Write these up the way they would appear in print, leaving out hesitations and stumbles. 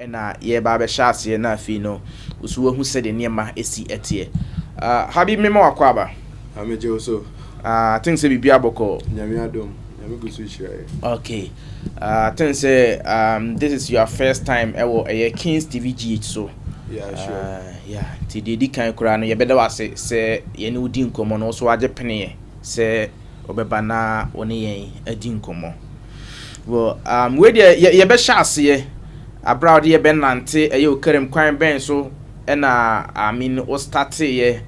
ena ye ba be hyase na afi no usuwo hu se de niema esi etie Habib mema wakwaba ameje oso think say bibia boko nyame adom nyame gusu hirae. Okay, think say this is your first time ewo Kings TV GH so yeah sure yeah ti dedi kan kura no ye beda wase se ye ne udi nkomo no so age pene se obeba na one yen adi nkomo well we de ye be hyase abroad ye be nante o kerem kwan ben so na I mean o start ye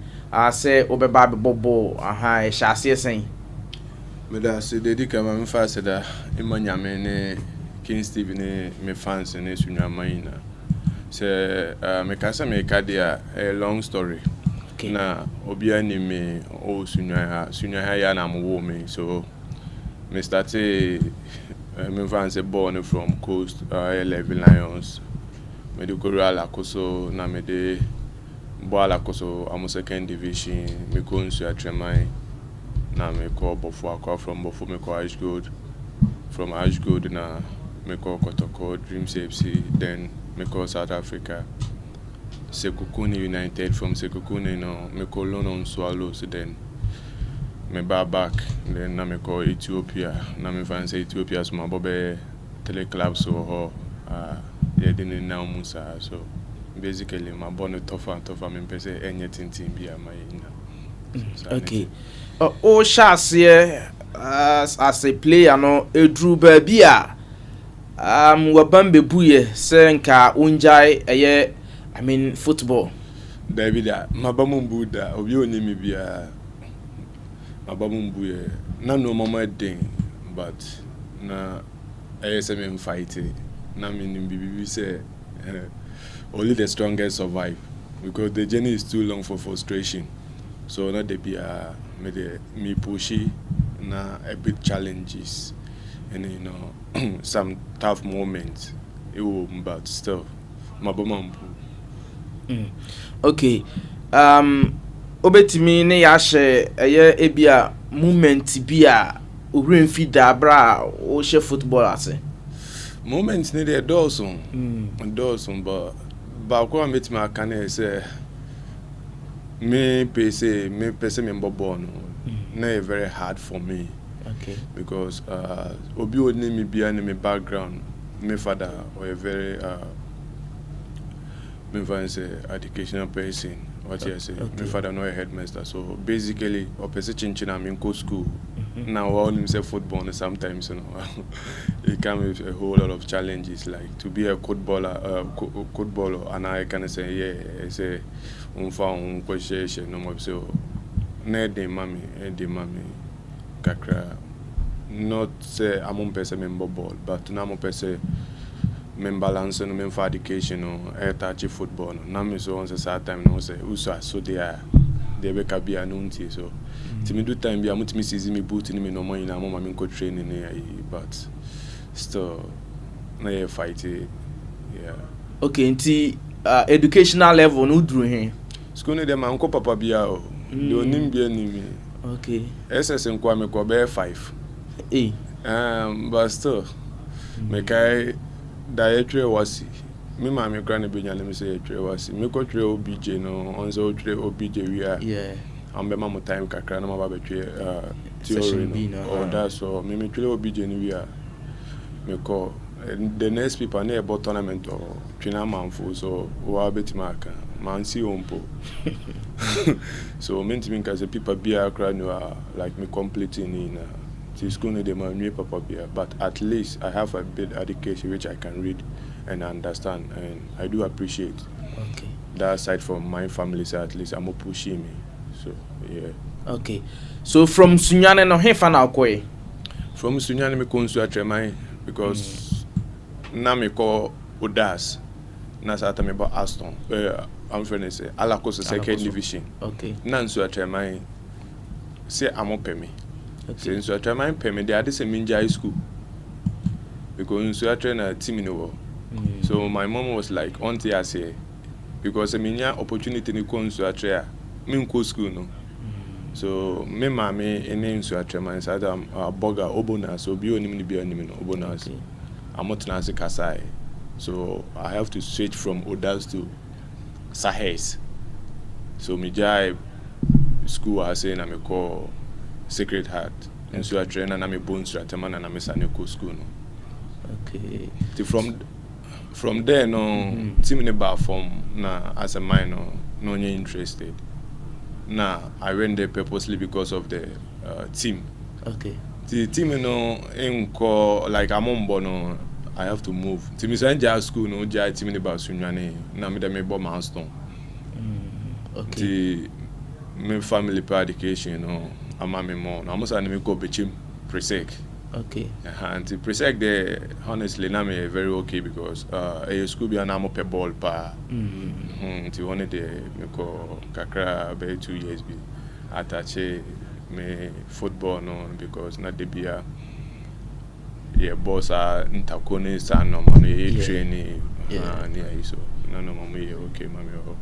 say obeba be bobo aha hyase sen me da se dedi kan ma mfa se da imanyame ne Kings TV ne me fans ne sunwaman na se me ka se me ka dia a long story. Okay. Na obi ani me o sunwa ya na mo me so me started me fans born from Coast 11 Lions me de Korea Koso na me de Boala Koso am second division me ko nsu atremai na me ko Bofo akwa from Bofo me ko Ashgold from Ashgold na me ko Kotoko Dreams FC then me ko South Africa Sekukuni United from Sekukuni no me ko London Swallows then me back then na me ko Ethiopia na me fancy Ethiopia so my bobe tele club so yeah didn't now Musa so basically my born tough me pese anything be my okay o shase as a player no edru ba bia wabambe buye se nka unjai eye I mean football David mabamumbu da obi oni mi bia mabamumbu ye na no mama den but na ASM fight na meaning bibi say only the strongest survive because the journey is too long for frustration so not they be me pushy na a big challenges and you know some tough moments but still mabamumbu. Okay, obetimi ne ya hye eye ebia moment bia ohwen fida bra o hye football ase moments ne dey Dawson but ko meet my can say me pese me bobo no na very hard for me. Okay, because obi oni me bia in my background my father was a very me say educational person what you say my father no a headmaster so basically o person chinchin am in school now all himself football sometimes you know it comes with a whole lot of challenges like to be a footballer and I can say yeah say unfa question no more so na dey mami kakra not say I'm person member ball but na mo person men balance no men for education no touch football no na me so on say time no say usa so they be ka bia no nti so ti me do time bia mutimi season me boot ni me no man na mo me ko training but still na ye fight yeah. Okay, nti educational level no duru he school ne dem anko papa bia o de onim bia ni me. Okay, SS nko me ko be 5 but still me kai dietary was me mama kra na benya na me say dietary was me ko tire obj no on so tire obj we are yeah am be ma time kakra na ma ba betwe theory no or that so me tire obj ni we are me ko the next people na about tournament or twina manfo so wa betima aka man si ompo so me ntimi nka say people bia kra no like me completing in school no dey my papa bia but at least I have a bit education which I can read and understand and I do appreciate that side from my family side at least I'm pushing me so yeah. Okay, so from Sunyane no he fa na akoy from Sunyane me konsu atremai because na me ko Odas na sata me ba Aston I'm trying to say Alakoso second division. Okay, na nsu atremai say amopemi. Okay. So I try my payment. They had this in high school because I train a team in the world. So my mom was like, "Auntie, I say," because I mean, opportunity to go to a try. Me go school no. So me mommy in so I try my side burger obona so be only be only no obona. I'm not na se kasai. So I have to switch from Odas to Sahes. So me jai school I say na me call Sacred Heart. And so I train and I'm a bones rateman and I'm a Saneko school. No. Okay. From there no team in the form na as a minor no interested. Now I went there purposely because of the team. Okay. The team no like I'm on bono. I have to move. Team is in school no jai team in the Basunyane. Na me dem bo milestone. Okay. My family per education I'm a more. I must me go Bichim Presec. Okay. And the Presec there honestly na me very okay because a school be an amo per ball pa. To one day me go kakra be 2 years be attache me football no because na de bia yeah boss ntakone sa no man training near so no me okay mama.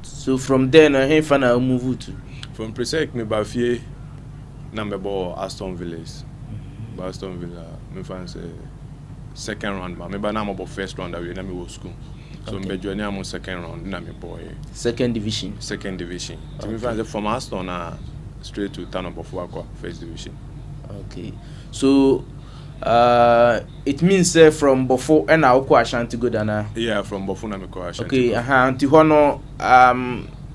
So from there na he fana move to from Presec me ba fie na me ball Aston Villa. Aston Villa me fan say second round ba me ba na mo first round away na me go school. So me join am second round na me boy. Second division. To me fan say from Aston straight to Town of Aqua first division. Okay. So it means from Bofo and Aqua Asante go dana. Yeah, from Bofo na me ko Asante. Okay, anti hono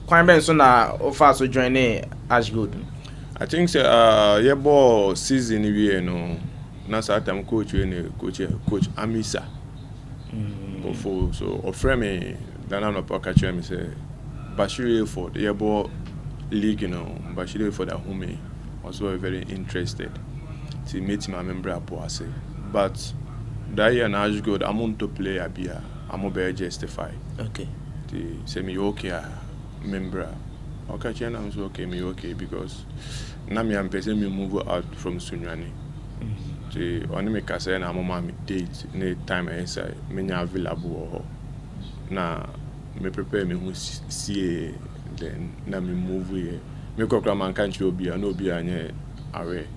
kwan ben so na offer so join Ashgold. I think say ball season we no na sa time coach Amisa. Bofo so offer me dana no poka catch me say Bashir for the ball league Bashir for the home was very interested to meet my member Apoase. But that year na Ashgold I'm to play abia I'm be justify. Okay. The say me okay member. Okay, I'm so okay me okay because na me am person me move out from Sunyani. The only me ka say na mama me date any time I say me nya available na me prepare me who see then na me move here. Me ko kra man kan chi obi no obi anye away.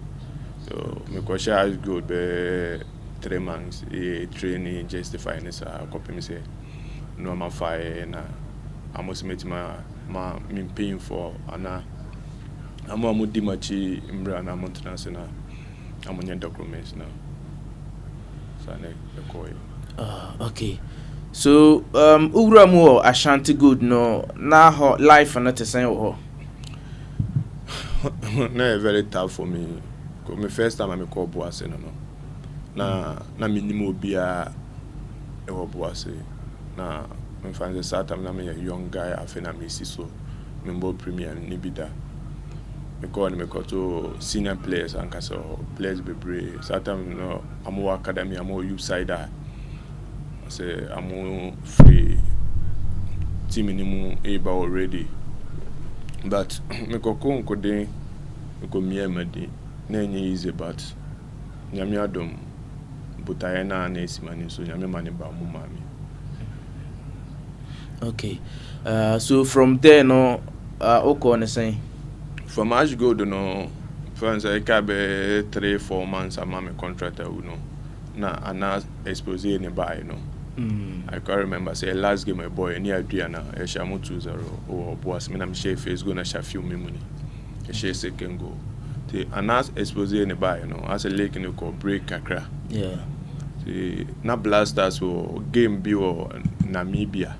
So me ko share good be 3 months training justify this copy me say no ma fire na almost meet my me paying for ana amo di machi mbra na maintenance na amonya documents na so na ekoi. Okay. So ugura mu Asante good no na ho life na te sen ho. Na very tough for me. Cause my first time I call Boase no. Na minimum bia e wo Boase. Na me find the start time na me a young guy I feel na me see so me bo premier ni bida. Me go to senior players and so players be brave. Start time no I'm academy I'm youth side I say I'm free team minimum able already. But me go dey me go miemadi na easy but nyame adom butaye na esimani so nyame mani ba mu mami. Okay. So from there no oko on say from Ashgold no France I ka be 3-4 months am my contract na ana expose ni buy no. I can remember say last game my boy near Adriana e shamu 2-0 or boss me na me share face go na sha few me money. E share second goal. The anas expose ni buy as a lake ni ko break kakra. Yeah. The na blasters or game bi or Namibia.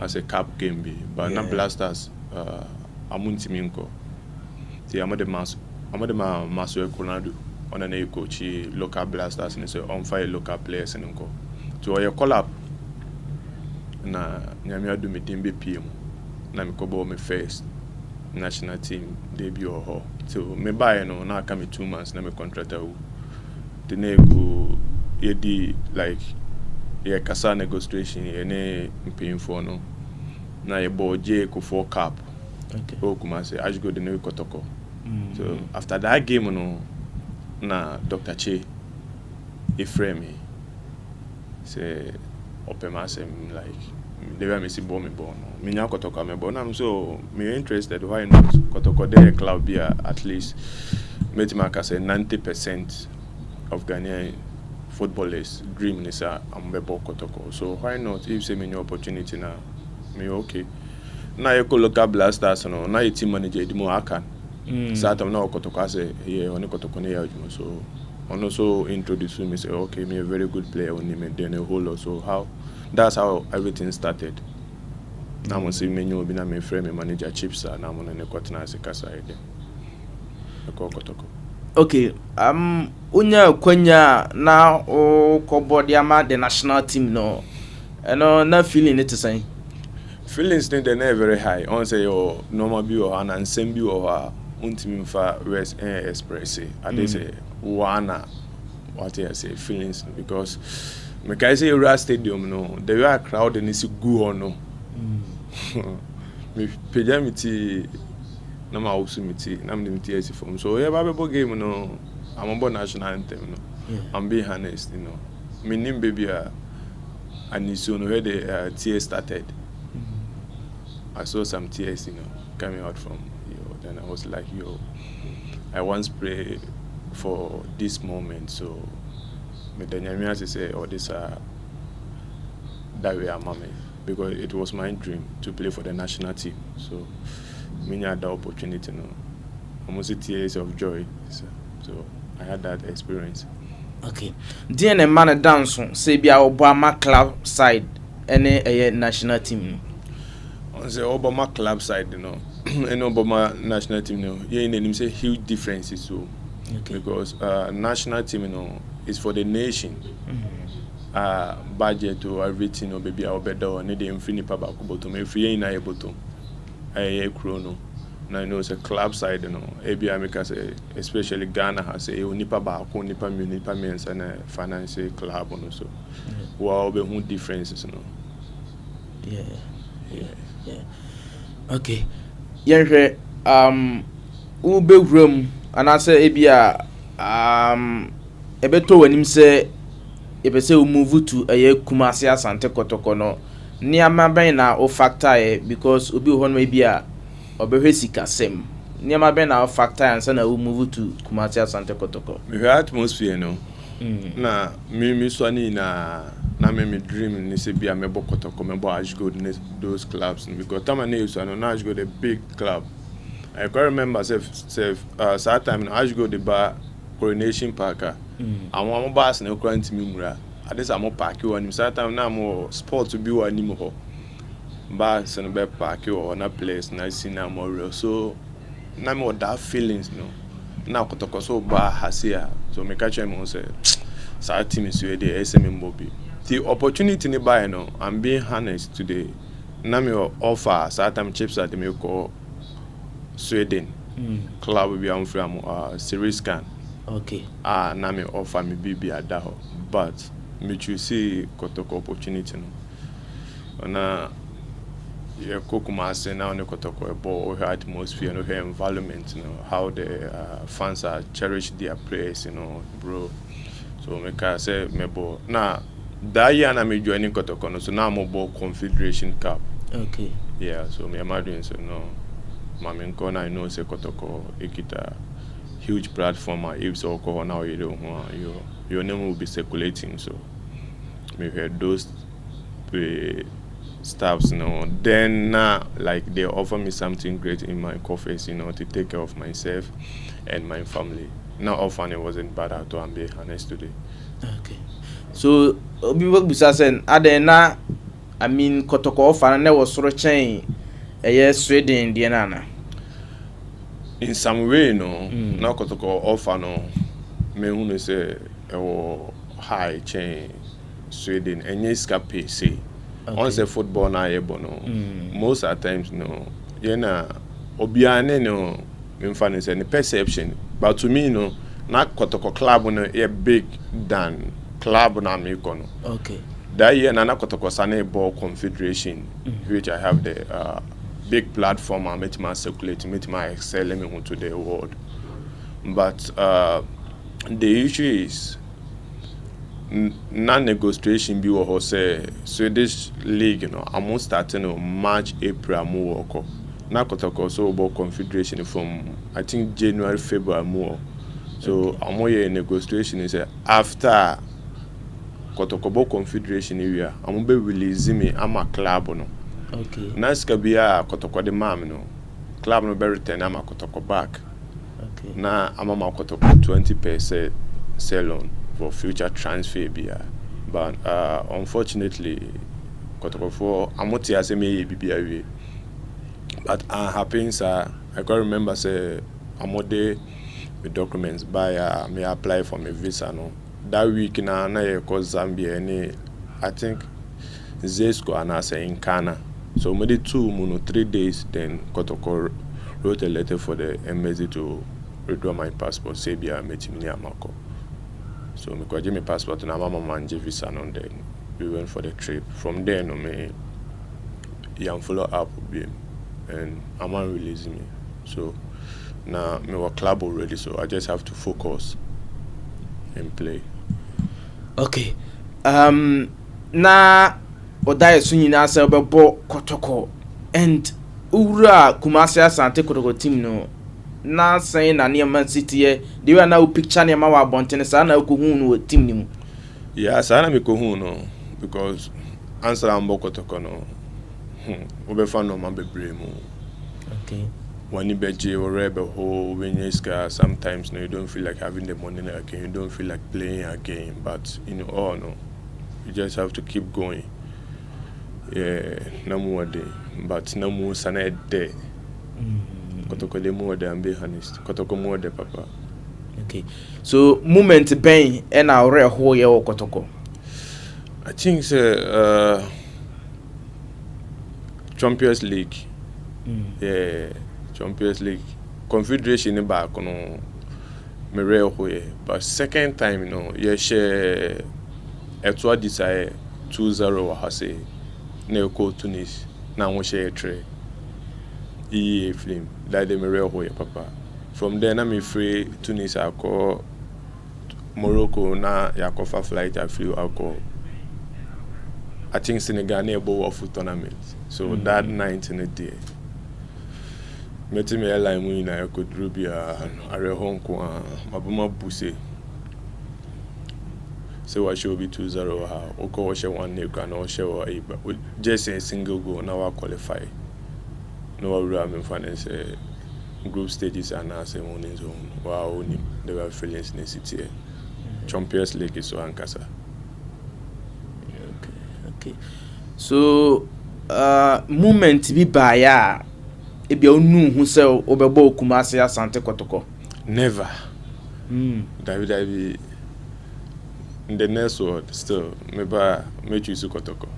As a cup game be but na blasters amunti minko ti amade maso ekonado ona na coach local blasters ni say on fire local players ni nko to your collab na nyame adu me dimbe pm na me kobo me first national team debut ho so me buy no na aka me 2 months na me contract awu the nego yedi like yeah kasa negotiation ene paying for no na ye boje ko for cap. Okay. Oh Kumasi Asante Kotoko. So after that game no na Dr. Che Fmr say open masem like they were missing bomb no me nya Kotoko me born am so me interested why not Kotoko there club be at least make mark say 90% of Ghanaian footballers dream is I'm bebo Kotoko. So why not if say me new opportunity now? Me okay. Now you go local blasters no. Now you team manager the more I can. So I'm now Kotoko say yeah only Kotoko near you. So and also introduce me say okay me a very good player on him and then a whole lot. So that's how everything started. Now I'm see me new be na me friend me manager chips now I'm on the Kotona as a kasa ide. Kotoko. Okay, unya kwenya na o kobodi ama the national team no. Eno na feeling it say. Feelings they never very high. On say your normal bi or and same bi or untimi fa rest express. I dey say wana what I say feelings because me can say Ura Stadium no the way a crowd and is go on no. Me pejamiti na ma usumiti na mdimiti esi form. So yeah babo game no I'm about national anthem no. I'm being honest, you know. Me name baby and you soon where the tears started. I saw some tears, you know, coming out from then I was like, yo, I once pray for this moment, so me then say, oh, this that way I'm mommy, because it was my dream to play for the national team. So me had the opportunity, you know, almost tears of joy. So I had that experience. Okay. DNA man dance say be Obama club side any national team. On the Obama club side, you know, and Obama national team, you know, yeah, in them say huge differences. So because national team, you know, is for the nation. Budget or everything, you know, baby, our better or need the infinite power to me free in able to a chrono. Now you know it's a club side, you know. ABI say especially Ghana has a nipa baako, nipa means and a financial club and so. Wow, be who differences, you know. Yeah. Okay. Yenhwe ube room and I say ebia ebeto wanim say ebese we move to Kumasi Asante Kotoko no. Niama ben na o factor because obi ho no ebia obehwe sika sem. Niama ben na o factor and say na we move to Kumasi Asante Kotoko. Me atmosphere no. Na me swani na me dream ni se bia me bo Kotoko me bo Ashgold those clubs because time na use no Ashgold a big club. I can remember that time Ashgold the bar Coronation Park. Am bus na okra ntimi mura. Ade sa mo park one that time na mo sport to be one ni mo ho. Bus no be park or na place na see na more real. So na me that feelings no. Na Kotoko so ba hasia. So me catch him say sa team is we dey SM Mbobi. The opportunity ni buy no, I'm being honest today. Na me offer certain chips at me call Sweden. Club be am from series can. Okay. Na me offer me bibi adaho. But me choose see Kotoko opportunity no. Na yeah Kumasi now ne Kotoko a ball atmosphere no environment, you know, how the fans are cherish their praise, you know, bro. So me can say me bo na that year na me joining Kotoko no, so now I'm about Confederation Cup. Okay. Yeah, so me am doing so no. Mami nko na know say Kotoko ikita huge platform if so ko now your name will be circulating, so me heard those staffs, you know. Then like they offer me something great in my coffers, you know, to take care of myself and my family. Now often it wasn't bad at all, I'm being honest today. Okay. So obi work bisa sen adena I mean Kotoko offer na was sort of chain Sweden the nana. In some way, no, now Kotoko offer no me who say high chain Sweden and yes pay say. Once a football na able no. Most at times no. Yena obiane no me say the perception. But to me no, not Kotoko club no a big than club na me kono. Okay. That year na Kotoko Sane Ball Confederation, which I have the big platform and make my circulate, make my excel to the world. But the issue is non-negotiation be what say so this league, you know, I'm starting on March, April more work. Now Kotoko so about confederation from I think January, February more. So I'm here in negotiation is after Kotoko Confederation area. I'm be releasing me. I'm a club no. Okay. Nice kabia Kotoko the mam no. Club no be return. I'm a Kotoko back. Okay. Na I'm a Kotoko 20% sell-on for future transfer bia. But unfortunately, Kotoko for amoti aseme BBA. But happens I can't remember say amode the documents by me apply for my visa no. That week na cause Zambia any I think Zesco and I say in Ghana. So we did 3 days. Then Kotoko wrote a letter for the embassy to withdraw my passport. Say be a meeting Amako. So me got my passport and my mama visa and then we went for the trip. From there no me follow up with him and I'm not releasing me. So now me were club already, so I just have to focus and play. Okay. Na Odai Sunyina Selbebo Kotoko and Ura Kumasi Asante Kotoko team no. Na saying na near Man City, they were now picture near Mawa Bontenesa and Okuhun team nimu. Yeah, sana mi no because answer ambo Kotoko no. Obefa no man bebre mo. Okay. When you beje or rebel ho when you sometimes no you don't feel like having the money again, you don't feel like playing a game, but all no. You just have to keep going. Yeah, no more day. But no more sana day. Kotoko de more day, and be honest. Kotoko more day, papa. Okay. So moment ben and our whole year Kotoko. I think Champions League. Yeah, Champions League. Confederation in back no me real way. But second time, you share etwa desire 2-0 wa hase na ko Tunis na wo share trade. Film that they me real way, papa. From there na me free Tunis ako Morocco na yakofa flight I flew ako. I think Senegal na ebo foot tournament. So that night in the day. Meti me airline mu na ko drubia are Hong Kong mabuma buse. So I should be 2-0 ha. Oko wa share one nigga na share just a single goal na wa qualify. No wa me fan say group stages and na say morning zone. Wow, they were feelings in city. Champions League is so ankasa. Okay. So moment bi ba ya e bia onu hu se obebo Kumasi Asante Kotoko. Never. David in the next word still me choose Kotoko.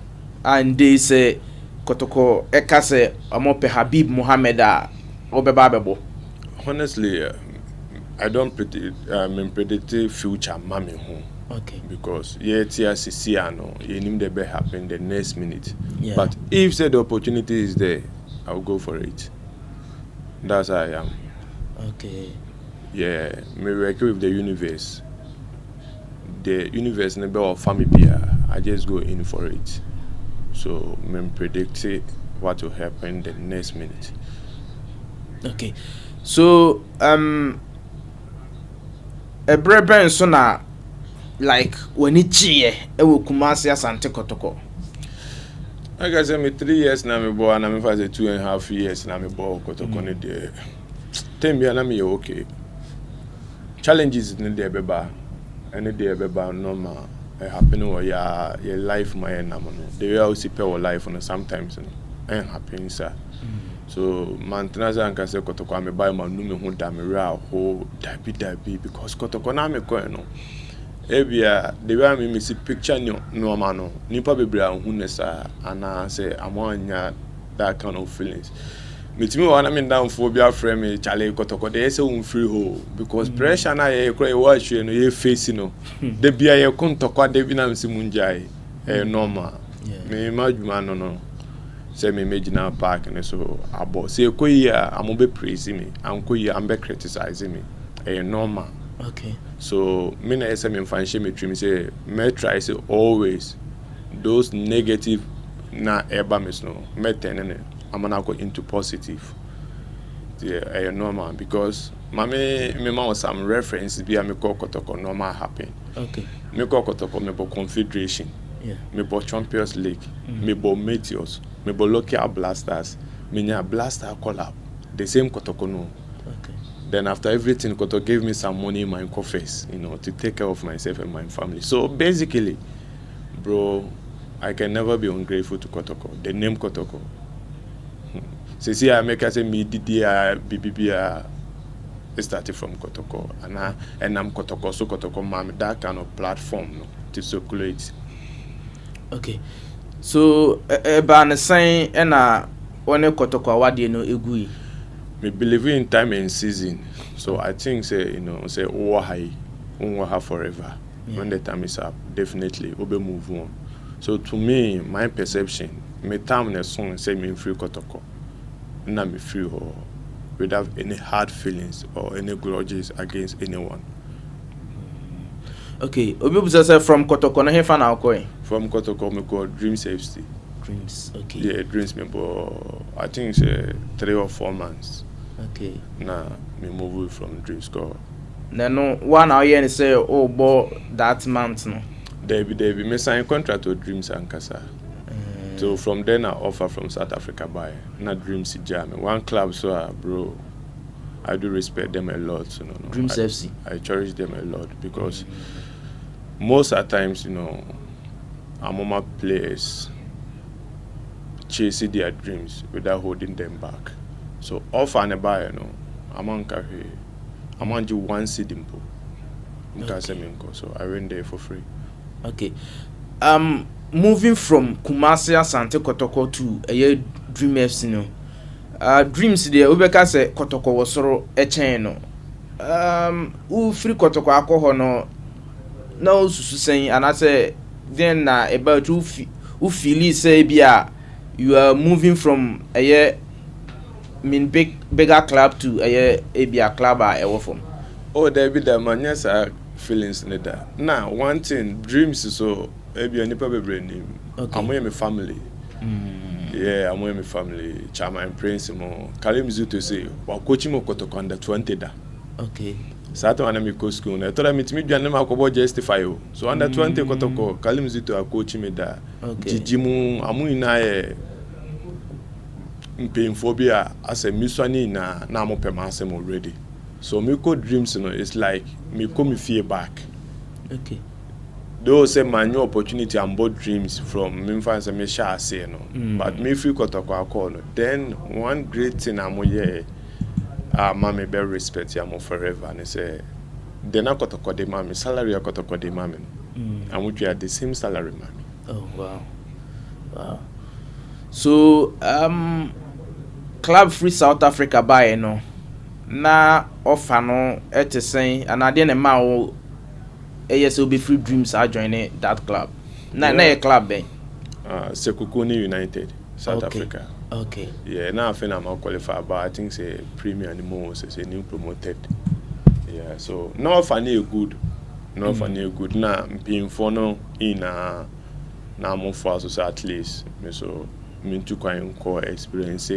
And they say Kotoko eka se amope Habib Mohammed obeba bebo. Honestly, I don't predict future mami home. Okay. Because you the best happen the next minute. Yeah. But if the opportunity is there, I'll go for it. That's how I am. Okay. Yeah, me work with the universe. The universe never or family I just go in for it. So me predict what will happen the next minute. Okay. So a breben so na like when it chie e wo Kumasi Asante Kotoko. Like I said, me 3 years now me boy and me for 2.5 years now me boy Kotoko ne there. Tell me na me okay. Challenges ne there beba. Any day beba normal. It happen or your life my na mo. The way I see people life on sometimes and happen sir. So maintenance and can say Kotoko me buy my nume hu da me ra ho dabi because Kotoko na me ko no. Ebia the way me see picture no man no nipa bebre hu ne sa ana say amanya that kind of feelings. Metimi wana me down for bia frame me chale Kotoko dey say un free ho because pressure na ye kro e watch no ye face no. De bia ye kontoko de bi na me munjai normal. Me madwuma no. Say me imagine park and so abo say koya am be praise me am koya am be criticizing me normal. Okay. So me na say me fancy me trim say me try say always those negative na eba me no me turn I'm gonna go into positive. Yeah, normal because me ma some reference be me call Kotoko normal happen. Okay. Me call Kotoko me bo Confederation. Yeah. Me bo Champions League. Me bo Meteors. Me bo local blasters. Me nya blaster collab. The same Kotoko no. Okay. Then after everything, Kotoko gave me some money in my coffers, to take care of myself and my family. So basically, bro, I can never be ungrateful to Kotoko. The name Kotoko. See, I make us say me DDR BBB. It started from Kotoko, and I'm Kotoko, so Kotoko mom that kind of platform to circulate. Okay, so ban saying and one Kotoko awadi no egui. Me believe in time and season, so I think say say Owaha forever. Yeah. When the time is up, definitely we'll be move on. So to me, my perception, me time na song say me free Kotoko, na me free ho. Without any hard feelings or any grudges against anyone. Okay, Obi say from Kotoko na hefa na akoi. From Kotoko me call Dreams FC. Dreams, okay. Yeah, Dreams me I think it's 3 or 4 months. Okay. Nah, me move from Dreams go. No one hour and say bo that month no. Debbie, me sign contract with Dreams and Kasa. So from then I offer from South Africa by not Dreams Jam. One club, so bro, I do respect them a lot. Dreams FC. I cherish them a lot because most of the times, Amoma players chasing their dreams without holding them back. So offer and buy, I'm on you one seed impo. So I went there for free. Okay. Moving from Kumasi Asante Kotoko to a Dream FC no. Dreams there Ubeka say Kotoko was soro echen no. U free Kotoko alcohol no. No saying and I say then about you feel say bia you are moving from a bigger club to a club from. Oh, there be the man yes feelings in that. Now one thing Dreams is so maybe any probably name. Okay. I'm with my family. Yeah, I'm with my family. Chama and Prince mo. Kalim Zuto say, "Wa coaching mo Kotoko under 20 da." Okay. Sato ana mi go school. Na told me to me dwane ma ko justify o. So under 20 Kotoko, Kalim Zuto a coach me da. Okay. Jijimu amu ina phobia as a miswani na mo pemasem already. So me ko Dreams it's like me ko me fear back. Okay. Those say my new opportunity and both Dreams from Memphis and me shall say but me free Kotoko call. Then one great thing I'm here, mommy bear respect yamo forever and say then I Kotoko de mommy salary I Kotoko de mommy. And we are the same salary mommy. Oh wow. So club free South Africa buy no. Na offer no et saying and I didn't ma yes, will be free Dreams are joining that club. Na a club ben. Sekukuni United, South Okay. Africa. Okay. Yeah, now I think I'm qualified, but I think say Premier anymore is a new promoted. Yeah, so no funny good. No funny good. Now being for no in now more for so at least me so me to quite experience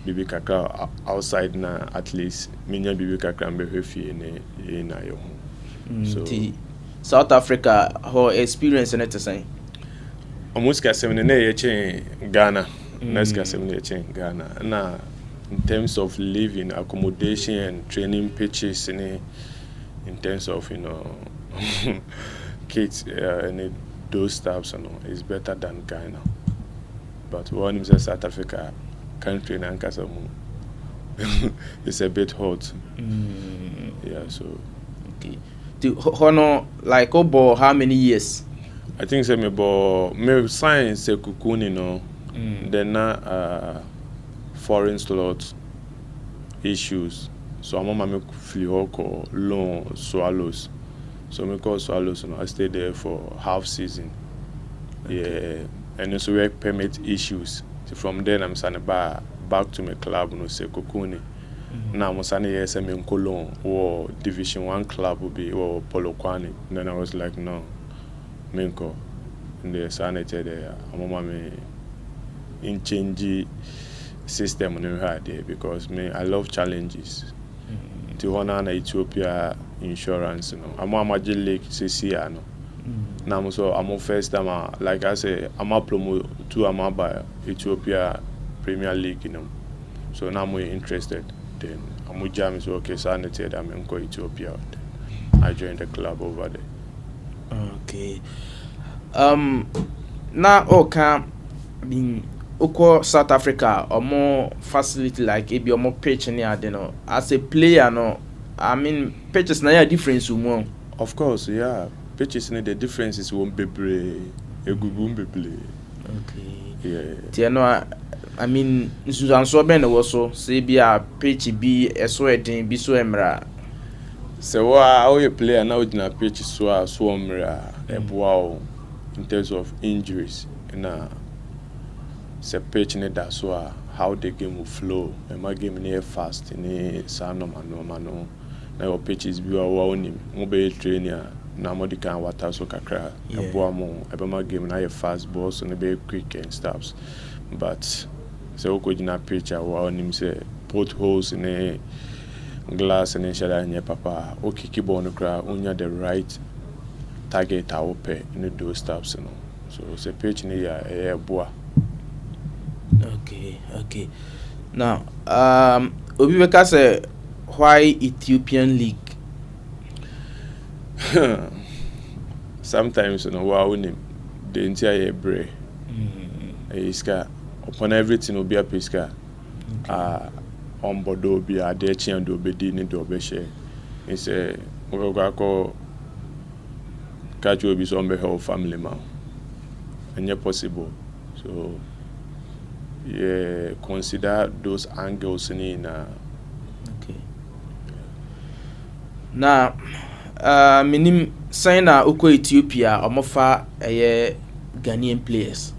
Bibi Kakra outside na at least minya Bibi Kakra mbe fie ne na yo. So South Africa how experience and say almost ka 7 na ye chen Ghana. Next ka 7 ye chen Ghana. Na in terms of living, accommodation and training pitches in terms of kids and those stuffs is better than Ghana. But one is South Africa country in Ankasamu. It's a bit hot. Yeah, so okay. To honor like obo how many years? I think say me science kukuni then foreign slot issues. So I'm on my flioko loan swallows. So me call swallows I stayed there for half season. Okay. Yeah. And also work permit issues. So from then I'm saying back to my club say Kokuni. Now I'm saying yes I'm in Cologne or Division 1 club will be or Polokwane. And then I was like no, Minko. And they sanited there. I'm in change system on her there because I love challenges. Tijuana na Ethiopia insurance no. I'm Lake CCA no. Now so I'm first time like I say I'm a promo to I'm by Ethiopia Premier League, you know. So now I'm interested. Then I'm jam so okay, so I need I'm going Ethiopia. I joined the club over there. Okay. Now okay, being Oko South Africa or more facility like it be or more pitch near no. As a player no, I mean pitches na ya difference more. Of course, yeah. Pitches in the differences won't be play. Okay. Yeah. Tiano, I mean, Susan Soben also say be a pitch be a sweating be so emra. So how you play now in a pitch so wow in terms of injuries and se pitch ne that so how the game will flow and my game near fast in a sano mano na your pitches be wow him mobile trainer na modi kan water so kakra eboa mo ebe my game na fast balls and be quick and stops but so ko na pitch wow him say potholes in a glass and shada nye papa o kiki ball no kra unya the right target a open in those stops no so se pitch ne ya boa. Okay. Now, Obi Beka say why Ethiopian league? Sometimes you know wow him the entire bre. Iska upon everything will be a piska. On bodo be a dechi and do be din do be share. He say go catch will be some whole family man. And yet possible. So yeah, consider those angles in okay. Now minim sign na uko Ethiopia omofa Ghanaian players.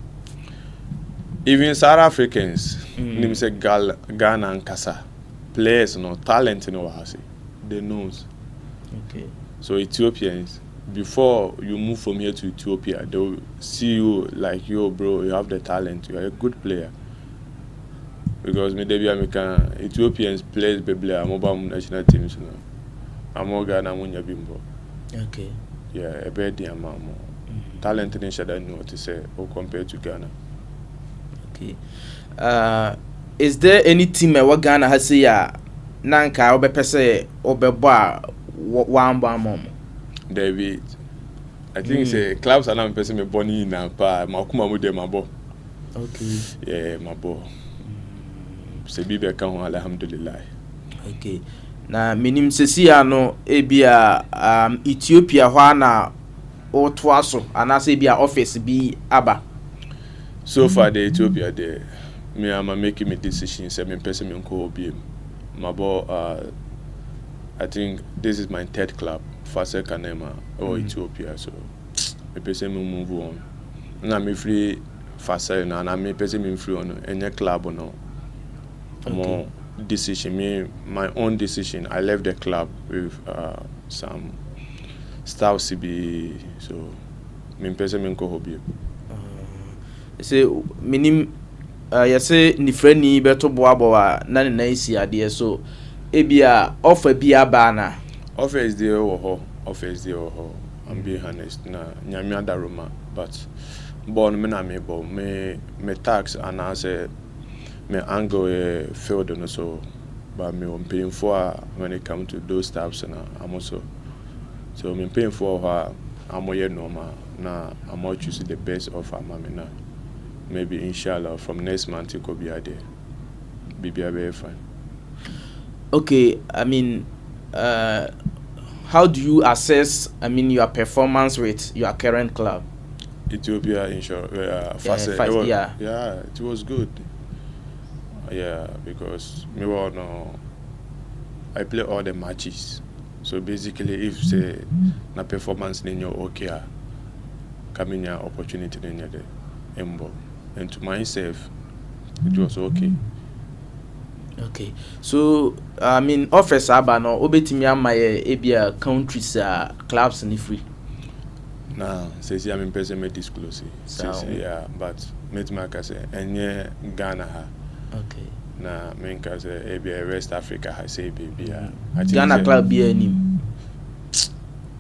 Even South Africans, name say Ghana and Kasa players, no talent, no hasi. They knows. Okay. So Ethiopians, before you move from here to Ethiopia, they will see you like, yo, bro, you have the talent, you are a good player. Because me debi American Ethiopians players be player mobile national teams, no. I'm Ghana munya bimbo. Okay. Yeah, a bad amount more. Talent in shada know to say or compared to Ghana. Okay. Is there any team where Ghana has say nanka obe pese obe boa one mom? David, I think say clubs are not person me boni na pa makuma mu de mabo. Okay. Yeah, mabo. Se bibe kan ho alhamdulillah. Okay. Na minim sesia no ebia Ethiopia hwa na otwaso anase ebia office bi aba. So far the Ethiopia there, me am making me decision say me person me nko obi. Mabo I think this is my third club, Fase Kanema or Ethiopia, so me person me move on. Na me free Fase na me person me free on any club no. More decision, my own decision. I left the club with some staff CB, so me person me nko obi. Say minim ya say ni frani beto boaboa na ne na isi ade so ebia offer bia ba na offer is there ho I'm being honest na nyame adaroma but born me na me bo me tax and I say me angle field no so but me on paying for when it come to those types and I'm also so me paying for her I'm normal na I'm choosing the best offer mama na. Maybe inshallah from next month it could be a day. Be very fine. Okay, I mean, how do you assess? I mean, your performance with your current club? Ethiopia yeah, it was good. Yeah, because me I play all the matches. So basically, if say na performance in your okay, coming your opportunity in your day, and to myself, it was okay. Okay, so I mean, offers aba no obetimi ama ebia countries clubs ni free. Nah, says I'm person me disclose. Yeah, but make my say enye Ghana ha Okay. Na menka say West Africa has say baby. Ghana club be anim.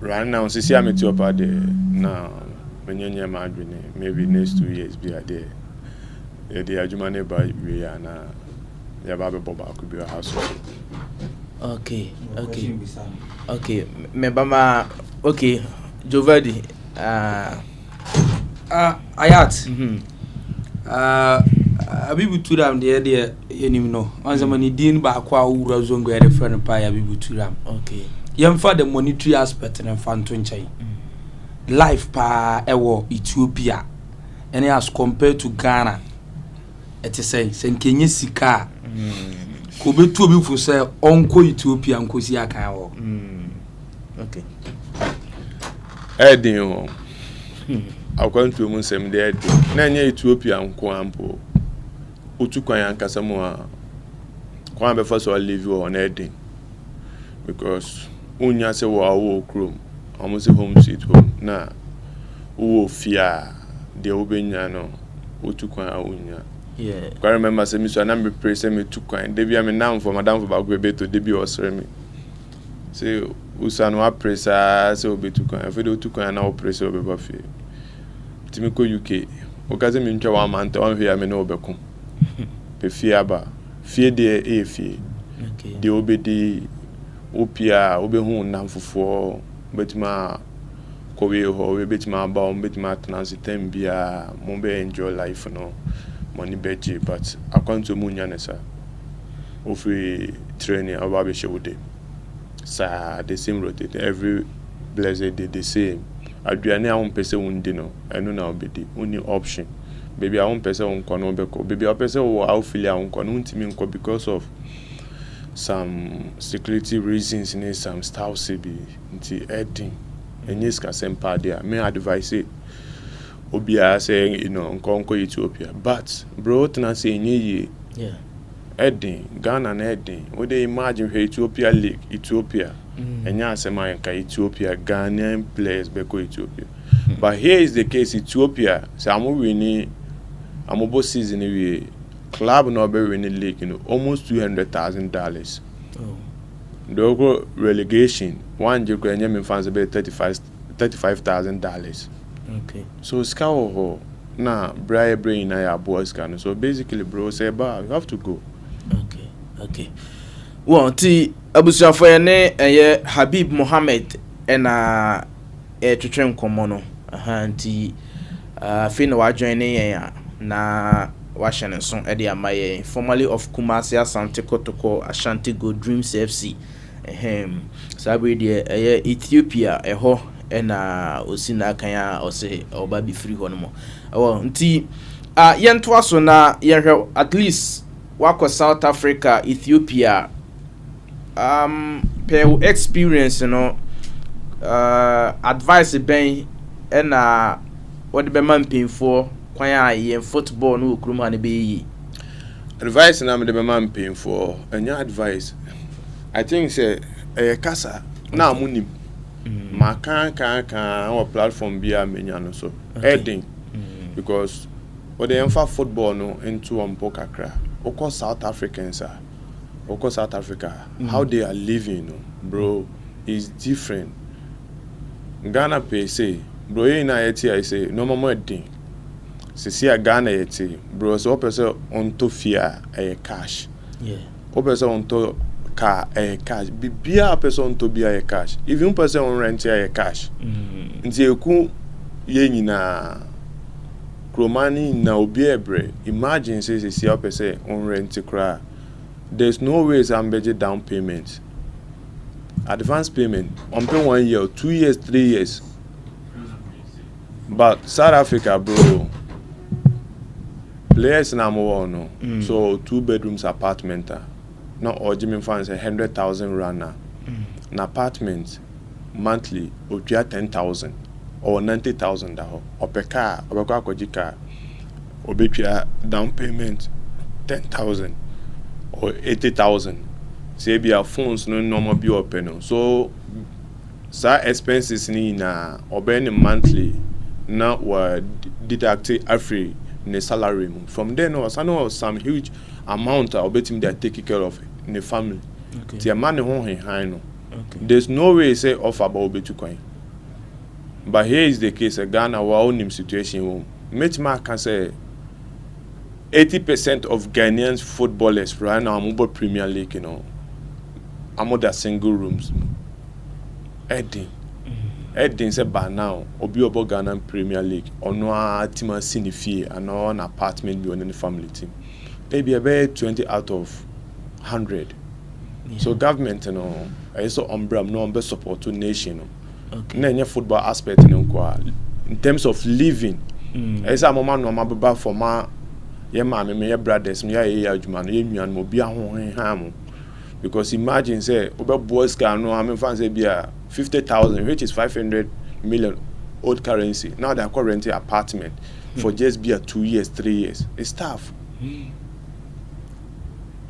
Right now, see I'm top at there. Now, when you're maybe next 2 years be at there. The Ajumane by we are na Yababe Boba could be a house. Okay. Membama okay. Jovadi. Ayat. Abibu Turam the enim no. Once many din ba kwa ura zongo e friend pa Abibu Turam. Okay. Yem for the monetary aspect and fan to nchai. Life pa ewo Ethiopia. And as compared to Ghana. It is say senkenye sika. Ko betu obi fu say onko Ethiopia nkosi aka wo. Okay. Edin ho. Akwantu mu nsem de edin. Na nya Ethiopia nko ampo. Otu kwan ankasa mu a kwan be first live on edin. Because unya se wo krom. Amo se home sweet home na wo fia de obenya no otu kwan a unya. Yeah. I remember say me so na me pray say me took kwan. Debi am now for madam for bagwe beto debi osre me. Say usanu a pray say obi took kwan. If do took kwan na o pray say obi ba fie. Timi ko UK. O kaze me ntwa wa manta on hwe me na obekum. Pe fie aba. Fie de e fie. Okay. De obedi opia obehu nam fofo betima kowe ho we betima ba on betima transitem bia mo be enjoy life no. Money beji, but I can't to Munyanesa. Ofri training about Bishode. Sa the same rotate every blessed day the same. Adriana on pese undino, I know now be the only option. Baby, I won't pese on Konobeko. Baby, I pese or I'll feel on Konuntiminko because of some security reasons in some style CB into editing. And yes, can there. May advise it. Obia saying, Nkonko Ethiopia. But, bro, tana say, yeah. Edding, Ghana and Edding. Would they imagine Ethiopia League, Ethiopia? And ya say, Ethiopia, Ghanaian players, Beko Ethiopia. But here is the case, Ethiopia, so I'm winning, I'm about season, club no be winning league, almost $200,000. Oh. The relegation, one Ukrainian fans about $35,000. Okay. So scour ho na brain na ya boys can. So basically bro say ba you have to go. Okay. Well, ti abusuafo ye ne Habib Mohammed na twetwe nkomo no. Nti fe na wa join yen na wa hye so e de amaye formerly of Kumasi Asante Kotoko Ashgold Dreams FC. Sabe de Ethiopia ho na osina kan ya ose oba bi free ho no mo nti yento aso na yehwe at least wako South Africa, Ethiopia per experience no advice ben na what be man painful kwan ya yen football no okrum ha ne be yi Advice na me de man painful anya advice I think say kasa na amunim ma kan our platform be a menya no so heading because what they emphasize football no into kakra oko South Africans oko South Africa how they are living bro is different. Ghana pay say bro you na yeti I say no more heading see a Ghana yeti bro so person on to fear cash o person on to car cash bibia person to be a cash even person on rent a cash nti eku ye nyina kromani na obi ebre imagine say a person on rent cra there's no ways I'm budget down payment advance payment on pay 1 year 2 years 3 years but South Africa bro players na mo no so 2 bedrooms apartment no or Jimmy fans 100,000 rand an apartment monthly or 10,000 or 90,000 or per car or car or down payment 10,000 or 80,000 say be our phones no normal be open so expenses ni na or monthly now were deducted every ne salary mu. From then on, some huge amount I'll bet him they are taking care of in the family. Okay. The money home high no. Okay. There's no way say offer about Betucoin. But here is the case, a Ghana our own situation. Matchmark can say 80% of Ghanaian footballers right now are Premier League, you know. I'm other single rooms. Edding say by now, Obi Obo Ghana Premier League, or no team sinifie and no an apartment beyond any family team. Maybe about 20 out of 100. Yeah. So government, you know, I saw umbrella no umbrella support to nation. Okay. Then football aspect, you know, in terms of living. I say mama no mababa for ma ye mama me ye brothers me ye adwuma no ye nwan mo bia ho ham. Because imagine say obe boys can no am fan say bia 50,000, which is 500 million old currency. Now they are renting apartment for just be 2 years, 3 years. It's tough.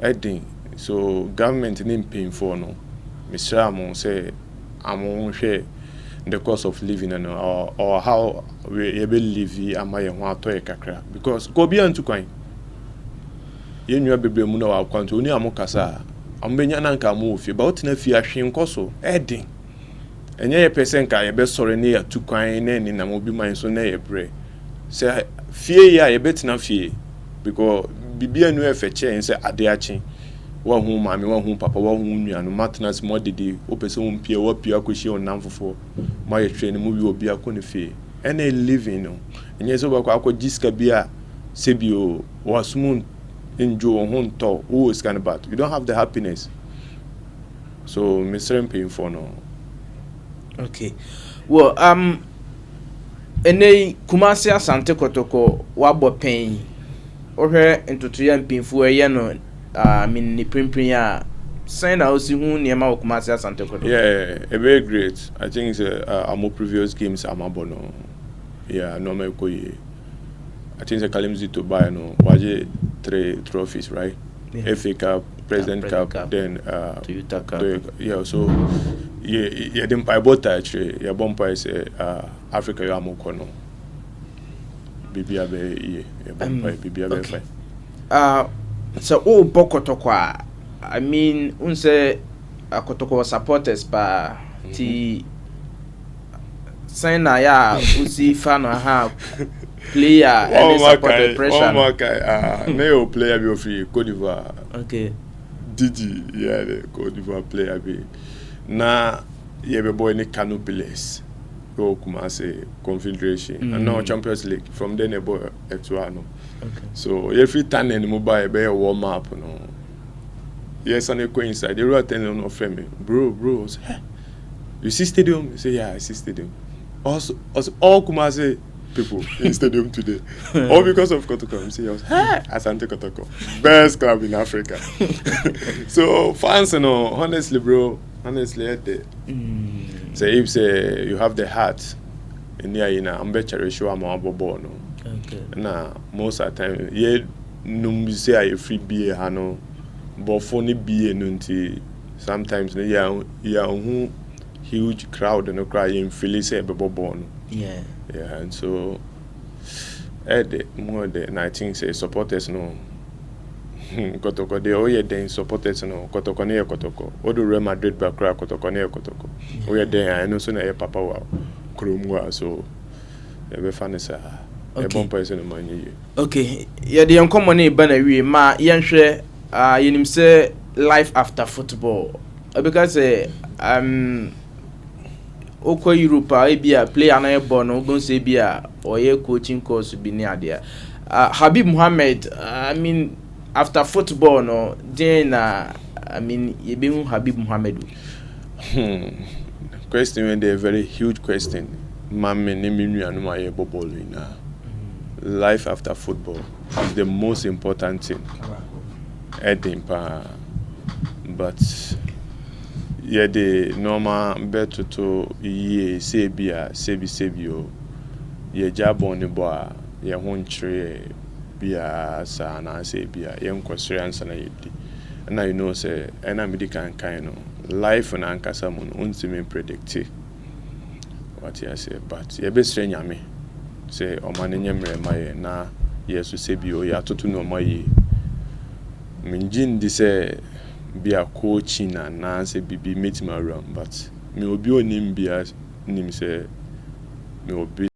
I think so. Government didn't pay for no. Mr. Amon say Amon share the cost of living and or how we able live am I want to kakra because go be antu kwan. Ye nwa bebre mu na wa kwanto oni amokasa. Ambenya na nka mu ofie ba otina fie ahwe nkoso edin. Enye ye person ka ye be sore ne ya tukwan na ni na mo bi man so na ye bre. Say fie ya ye betina fie because bibia nu e fe che say ade achi. Wa hu mame wa hu papa wa hu nuanu matnas modede o pese wo mpie wa pia akohie onamfofo ma ye twene mu bi obi akone fie ene living no enye so ba kwa akogiska bia sebio wasmun enjoy honto who is kind of bad you don't have the happiness so Mr. paying for no. Okay, well ene Kumasi Asante Kotoko wa bo pen ohwe ntotoya mpinfu eye no ni primprin ya sign out hu niema wo Kumasi Asante Kotoko. Yeah, a very great. I think it's more previous games amabono. Yeah, no me koye. I think the Kalimzi to buy no waje 3 trophies, right? Yeah. FA Cup, President Cup, then Toyota Cup. Yeah, so yeah dem by both actually. Yeah, bompa is Africa ya mokono. Bibia be yeah, bompa bibia be fine. So Kotoko, I mean unse Kotoko supporters pa ti sign na ya usi fan ha player and support pressure. Oh my guy, no player be of Côte d'Ivoire. Okay. Didi, yeah, the Côte d'Ivoire player be. Na ye be boy ni Canopiles. Go Kumasi Confederation and now Champions League. From then a boy Etuano. Okay. So every time in the mobile be a warm up, no. Yes, and go inside. The road attendant no friend me, bro. Say, hey, you see stadium? I say, yeah, I see stadium. Also all Kumasi people in stadium today, all because of Kotoko. I say, hey, Asante Kotoko, best club in Africa. So fans, you know, honestly, bro, so if say you have the heart, in here, you know, I'm better show I'm no. Okay. Nah, most of the time, yeah, no say I free beer, no, but funny beer, no. Sometimes, yeah, huge crowd and no crying, Philly say born. Yeah, and so, more than I think say supporters no. Kotoko de oye den supporters no Kotoko ne Kotoko. Odo Real Madrid bakra Kotoko ne Kotoko. Oye den I know so na papa wa kromwa so e be fa ne sa. E bon person no manye. Okay, ye de enkomo ne ba na wie ma ye nhwe yenim say life after football. Because oko Europe e bia player na e ball no go say bia oye coaching course bi ni ade. Habib Mohammed, I mean after football, no, then I mean, you be Habib Mohammed. Question when they a very huge question. Mama, life after football is the most important thing. But yeah, the normal better to ye sebio ye job on the bar, ye won't tree. Bia sa na say bia yen kwasere ansa na yedi na you know say ena medical kind no life na ankasa mu no untimi predict what you say but ye be sre nyame say o man nyemre maye na yes so say bi o ya toto no ma yi menjin di say be a coaching and na say bibi meet my room but me obi onim bia nim say me obi